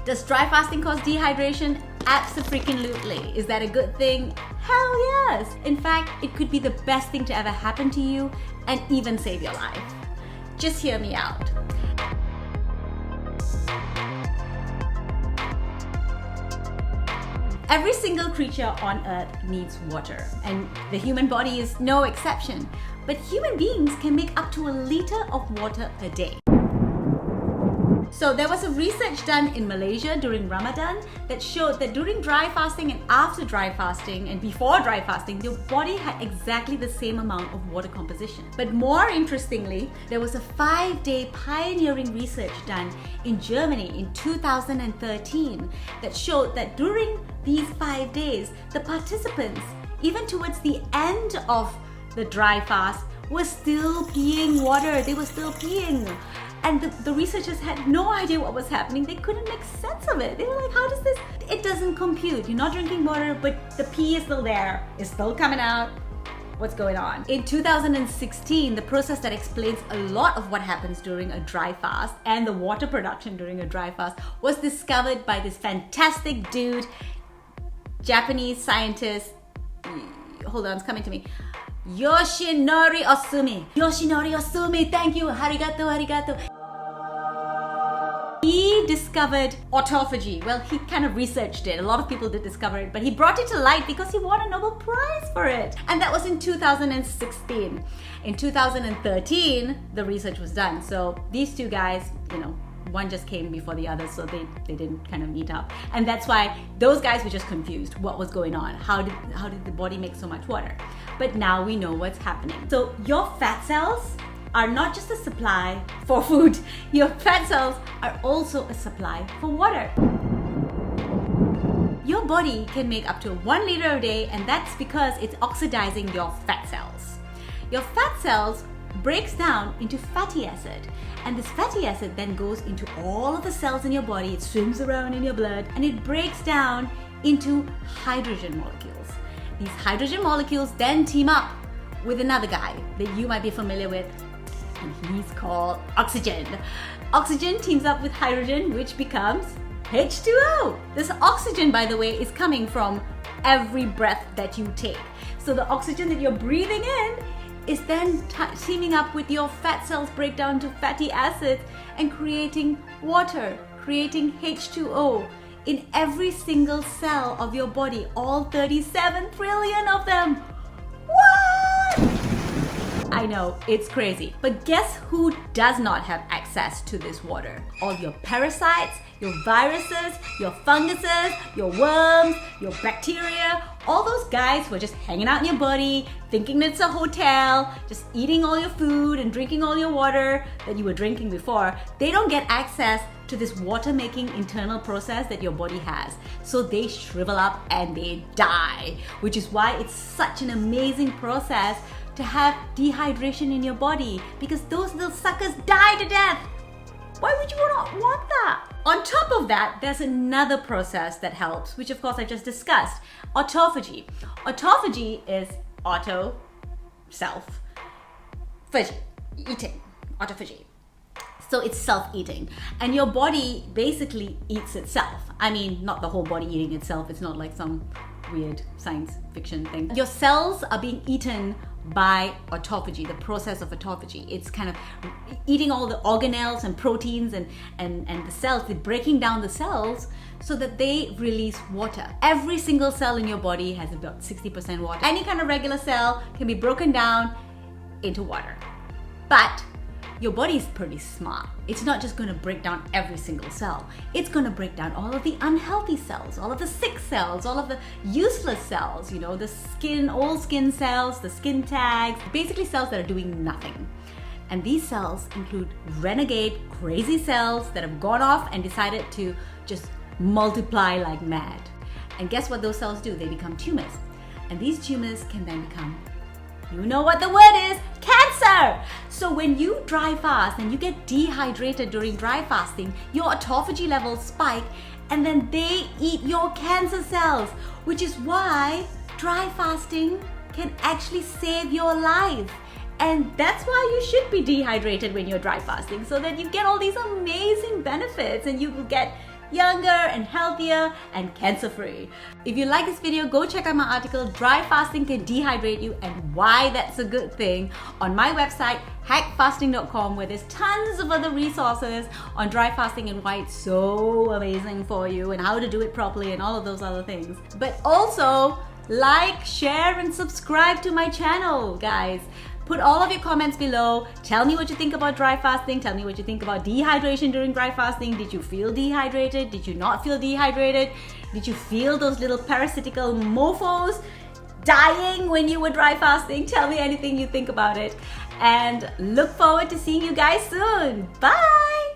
Does dry fasting cause dehydration? Abso-freaking-lutely. Is that a good thing? Hell yes! In fact, it could be the best thing to ever happen to you and even save your life. Just hear me out. Every single creature on earth needs water, and the human body is no exception. But human beings can make up to 1 liter of water a day. So there was a research done in Malaysia during Ramadan that showed that during dry fasting and after dry fasting and before dry fasting, your body had exactly the same amount of water composition. But more interestingly, there was a 5-day pioneering research done in Germany in 2013 that showed that during these 5 days, the participants, even towards the end of the dry fast, were still peeing water. They were still peeing. And the researchers had no idea what was happening. They couldn't make sense of it. They were like, how does this? It doesn't compute. You're not drinking water, but the pee is still there. It's still coming out. What's going on? In 2016, the process that explains a lot of what happens during a dry fast and the water production during a dry fast was discovered by this fantastic dude, Japanese scientist. Hold on, it's coming to me. Yoshinori Osumi. Yoshinori Osumi, thank you. Arigato, arigato. He discovered autophagy. Well, he kind of researched it. A lot of people did discover it, but he brought it to light because he won a Nobel Prize for it. And that was in 2016. In 2013, the research was done. So these two guys, one just came before the other, so they didn't kind of meet up. And that's why those guys were just confused what was going on. How did the body make so much water? But now we know what's happening. So your fat cells are not just a supply for food. Your fat cells are also a supply for water. Your body can make up to 1 liter a day, and that's because it's oxidizing your fat cells. Your fat cells breaks down into fatty acid, and this fatty acid then goes into all of the cells in your body. It swims around in your blood, and it breaks down into hydrogen molecules. These hydrogen molecules then team up with another guy that you might be familiar with, and he's called oxygen. Oxygen teams up with hydrogen, which becomes H2O. This oxygen, by the way, is coming from every breath that you take. So the oxygen that you're breathing in is then teaming up with your fat cells, break down to fatty acids and creating water, creating H2O in every single cell of your body, all 37 trillion of them. What? I know, it's crazy. But guess who does not have access to this water? All your parasites, your viruses, your funguses, your worms, your bacteria, all those guys who are just hanging out in your body, thinking it's a hotel, just eating all your food and drinking all your water that you were drinking before, they don't get access to this water-making internal process that your body has. So they shrivel up and they die, which is why it's such an amazing process to have dehydration in your body, because those little suckers die to death. Why would you not want that? On top of that, there's another process that helps, which of course I just discussed, autophagy. Autophagy is auto, self, phagy, eating, autophagy. So it's self-eating, and your body basically eats itself. I mean, not the whole body eating itself. It's not like some weird science fiction thing. Your cells are being eaten by autophagy, the process of autophagy. It's kind of eating all the organelles and proteins and the cells. They're breaking down the cells so that they release water. Every single cell in your body has about 60% water. Any kind of regular cell can be broken down into water. But your body is pretty smart. It's not just going to break down every single cell. It's going to break down all of the unhealthy cells, all of the sick cells, all of the useless cells, the skin, old skin cells, the skin tags, basically cells that are doing nothing. And these cells include renegade, crazy cells that have gone off and decided to just multiply like mad. And guess what those cells do? They become tumors. And these tumors can then become, you know what the word is, cancer! So when you dry fast and you get dehydrated during dry fasting, your autophagy levels spike and then they eat your cancer cells, which is why dry fasting can actually save your life. And that's why you should be dehydrated when you're dry fasting, so that you get all these amazing benefits and you will get younger and healthier and cancer-free. If you like this video, go check out my article, Dry Fasting Can Dehydrate You and Why That's a Good Thing, on my website, hackfasting.com, where there's tons of other resources on dry fasting and why it's so amazing for you and how to do it properly and all of those other things. But also, like, share, and subscribe to my channel, guys. Put all of your comments below. Tell me what you think about dry fasting. Tell me what you think about dehydration during dry fasting. Did you feel dehydrated? Did you not feel dehydrated? Did you feel those little parasitical mofos dying when you were dry fasting? Tell me anything you think about it. And look forward to seeing you guys soon. Bye!